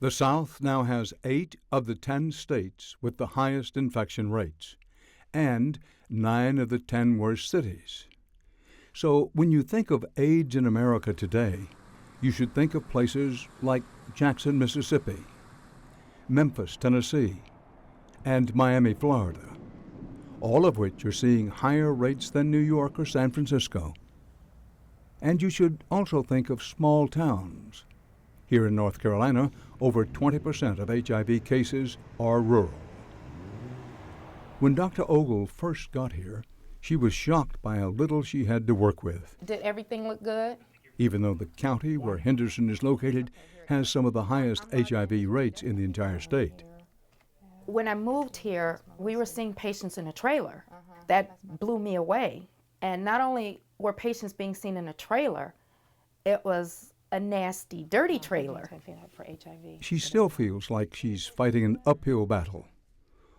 The South now has 8 of the 10 states with the highest infection rates and 9 of the 10 worst cities. So when you think of AIDS in America today, you should think of places like Jackson, Mississippi, Memphis, Tennessee, and Miami, Florida, all of which are seeing higher rates than New York or San Francisco. And you should also think of small towns. Here in North Carolina, over 20% of HIV cases are rural. When Dr. Ogle first got here, she was shocked by how little she had to work with. Did everything look good? Even though the county where Henderson is located has some of the highest HIV rates in the entire state. When I moved here, we were seeing patients in a trailer. That blew me away. And not only were patients being seen in a trailer, it was a nasty, dirty trailer. For HIV. She still feels like she's fighting an uphill battle.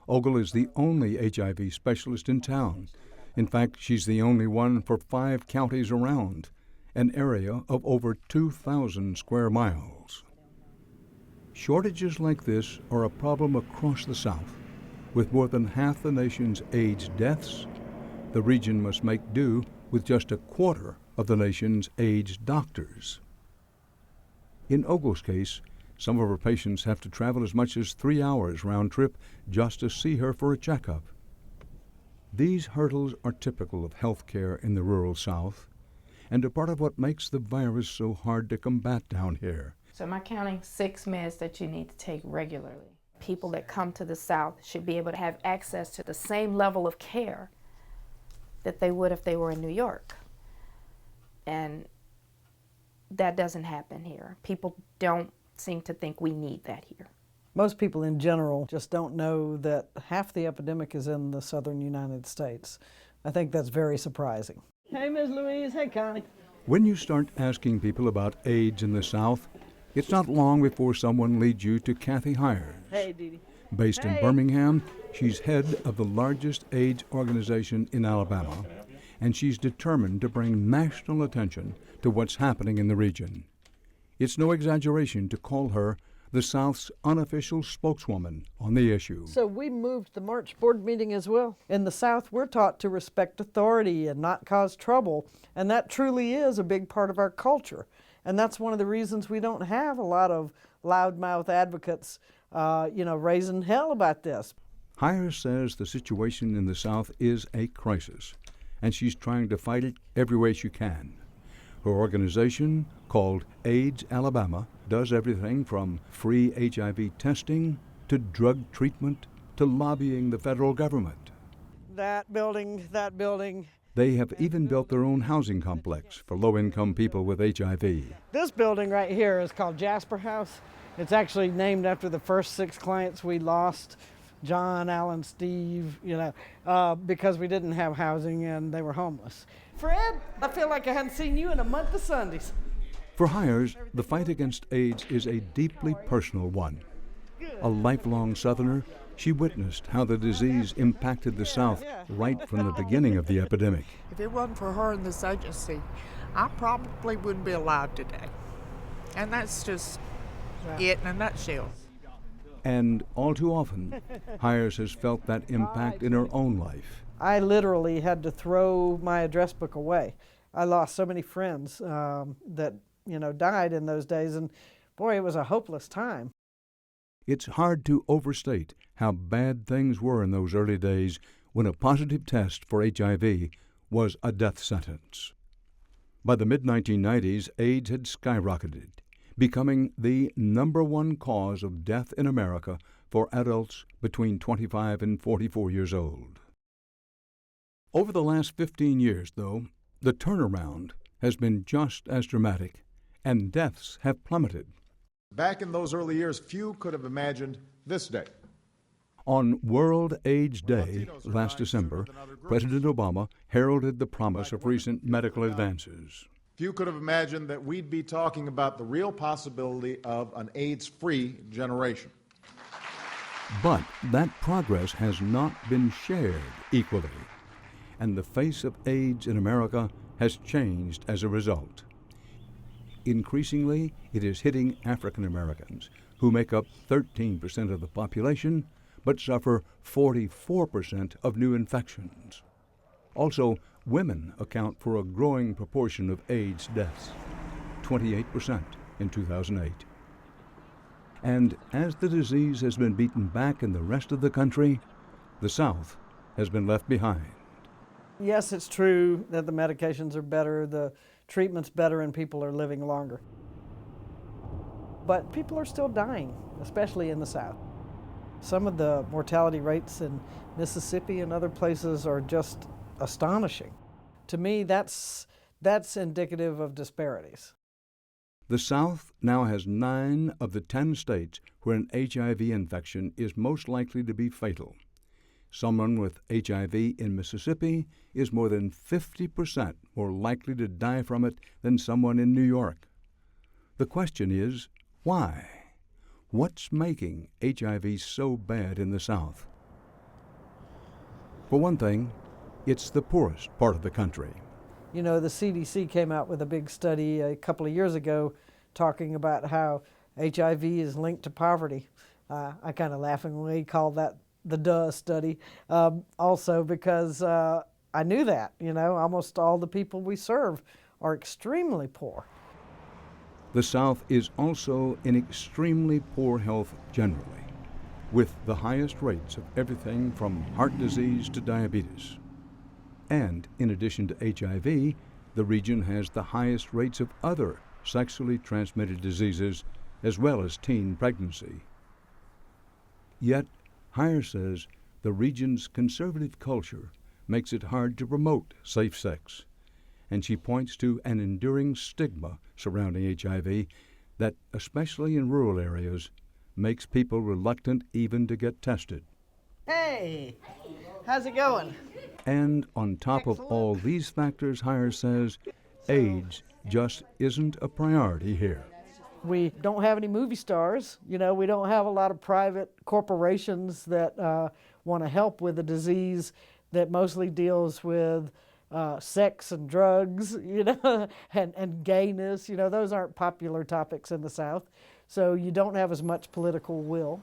Ogle is the only HIV specialist in town. In fact, she's the only one for 5 counties around, an area of over 2,000 square miles. Shortages like this are a problem across the South. With more than half the nation's AIDS deaths, the region must make do with just a quarter of the nation's AIDS doctors. In Ogle's case, some of her patients have to travel as much as 3 hours round trip just to see her for a checkup. These hurdles are typical of health care in the rural South and are part of what makes the virus so hard to combat down here. So am I counting 6 meds that you need to take regularly? People that come to the South should be able to have access to the same level of care that they would if they were in New York. And that doesn't happen here. People don't seem to think we need that here. Most people in general just don't know that half the epidemic is in the southern United States. I think that's very surprising. Hey, Ms. Louise. Hey, Connie. When you start asking people about AIDS in the South, it's not long before someone leads you to Kathy Hires. Hey, Dee Dee. Based in Birmingham, she's head of the largest AIDS organization in Alabama, and she's determined to bring national attention to what's happening in the region. It's no exaggeration to call her the South's unofficial spokeswoman on the issue. So we moved the March board meeting as well. In the South, we're taught to respect authority and not cause trouble, and that truly is a big part of our culture. And that's one of the reasons we don't have a lot of loudmouth advocates, raising hell about this. Hires says the situation in the South is a crisis, and she's trying to fight it every way she can. Her organization, called AIDS Alabama, does everything from free HIV testing to drug treatment to lobbying the federal government. That building. They have even built their own housing complex for low-income people with HIV. This building right here is called Jasper House. It's actually named after the first 6 clients we lost, John, Alan, Steve, because we didn't have housing and they were homeless. Fred, I feel like I hadn't seen you in a month of Sundays. For Hires, the fight against AIDS is a deeply personal one. A lifelong Southerner, she witnessed how the disease impacted the South right from the beginning of the epidemic. If it wasn't for her and this agency, I probably wouldn't be alive today. And that's just it in a nutshell. And all too often, Hires has felt that impact in her own life. I literally had to throw my address book away. I lost so many friends that died in those days, and boy, it was a hopeless time. It's hard to overstate how bad things were in those early days when a positive test for HIV was a death sentence. By the mid-1990s, AIDS had skyrocketed, becoming the #1 cause of death in America for adults between 25 and 44 years old. Over the last 15 years, though, the turnaround has been just as dramatic, and deaths have plummeted. Back in those early years, few could have imagined this day. On World AIDS Day last December, President Obama heralded the promise of recent medical advances. Few could have imagined that we'd be talking about the real possibility of an AIDS-free generation. But that progress has not been shared equally, and the face of AIDS in America has changed as a result. increasingly it is hitting African Americans, who make up 13% of the population but suffer 44% of new infections. Also, women account for a growing proportion of AIDS deaths, 28% in 2008. And as the disease has been beaten back in the rest of the country, the South has been left behind. Yes, it's true that the medications are better, the treatment's better, and people are living longer. But people are still dying, especially in the South. Some of the mortality rates in Mississippi and other places are just astonishing. To me, that's indicative of disparities. The South now has 9 of the 10 states where an HIV infection is most likely to be fatal. Someone with HIV in Mississippi is more than 50% more likely to die from it than someone in New York. The question is, why? What's making HIV so bad in the South? For one thing, it's the poorest part of the country. You know, the CDC came out with a big study a couple of years ago talking about how HIV is linked to poverty. I kind of laughingly called that the duh study, also because I knew that, you know, almost all the people we serve are extremely poor. The South is also in extremely poor health generally, with the highest rates of everything from heart disease to diabetes. And in addition to HIV, the region has the highest rates of other sexually transmitted diseases, as well as teen pregnancy. Yet, Heyer says the region's conservative culture makes it hard to promote safe sex, and she points to an enduring stigma surrounding HIV that, especially in rural areas, makes people reluctant even to get tested. Hey, how's it going? And on top of all these factors, Heyer says, AIDS just isn't a priority here. We don't have any movie stars. You know, we don't have a lot of private corporations that want to help with a disease that mostly deals with sex and drugs, you know, and gayness. You know, those aren't popular topics in the South. So you don't have as much political will.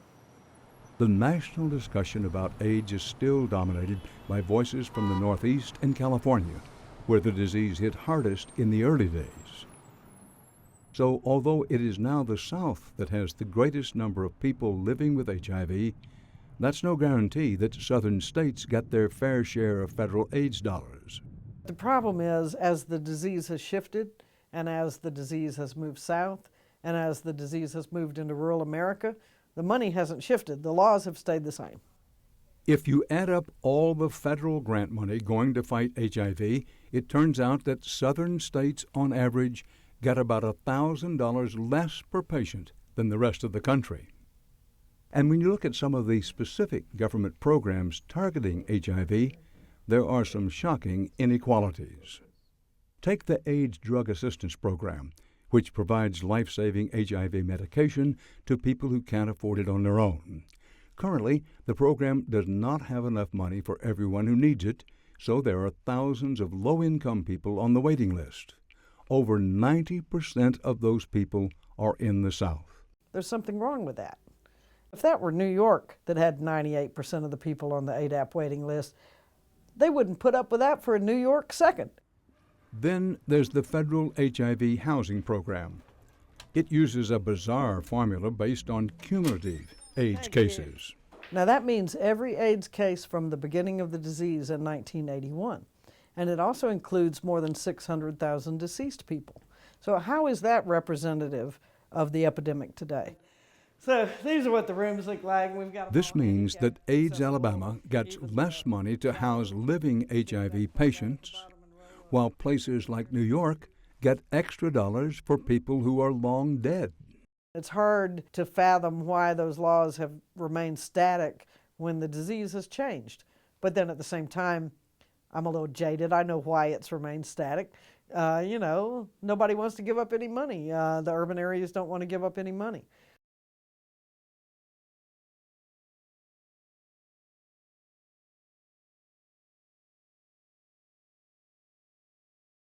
The national discussion about AIDS is still dominated by voices from the Northeast and California, where the disease hit hardest in the early days. So although it is now the South that has the greatest number of people living with HIV, that's no guarantee that southern states get their fair share of federal AIDS dollars. The problem is, as the disease has shifted, and as the disease has moved south, and as the disease has moved into rural America, the money hasn't shifted. The laws have stayed the same. If you add up all the federal grant money going to fight HIV, it turns out that southern states, on average, get about $1,000 less per patient than the rest of the country. And when you look at some of the specific government programs targeting HIV, there are some shocking inequalities. Take the AIDS Drug Assistance Program, which provides life-saving HIV medication to people who can't afford it on their own. Currently, the program does not have enough money for everyone who needs it, so there are thousands of low-income people on the waiting list. Over 90% of those people are in the South. There's something wrong with that. If that were New York that had 98% of the people on the ADAP waiting list, they wouldn't put up with that for a New York second. Then there's the federal HIV housing program. It uses a bizarre formula based on cumulative AIDS cases. Now that means every AIDS case from the beginning of the disease in 1981. And it also includes more than 600,000 deceased people. So how is that representative of the epidemic today? So these are what the rooms look like. We've got This means that AIDS Alabama gets less money to house living HIV patients, while places like New York get extra dollars for people who are long dead. It's hard to fathom why those laws have remained static when the disease has changed. But then at the same time, I'm a little jaded. I know why it's remained static. You know, nobody wants to give up any money. The urban areas don't want to give up any money.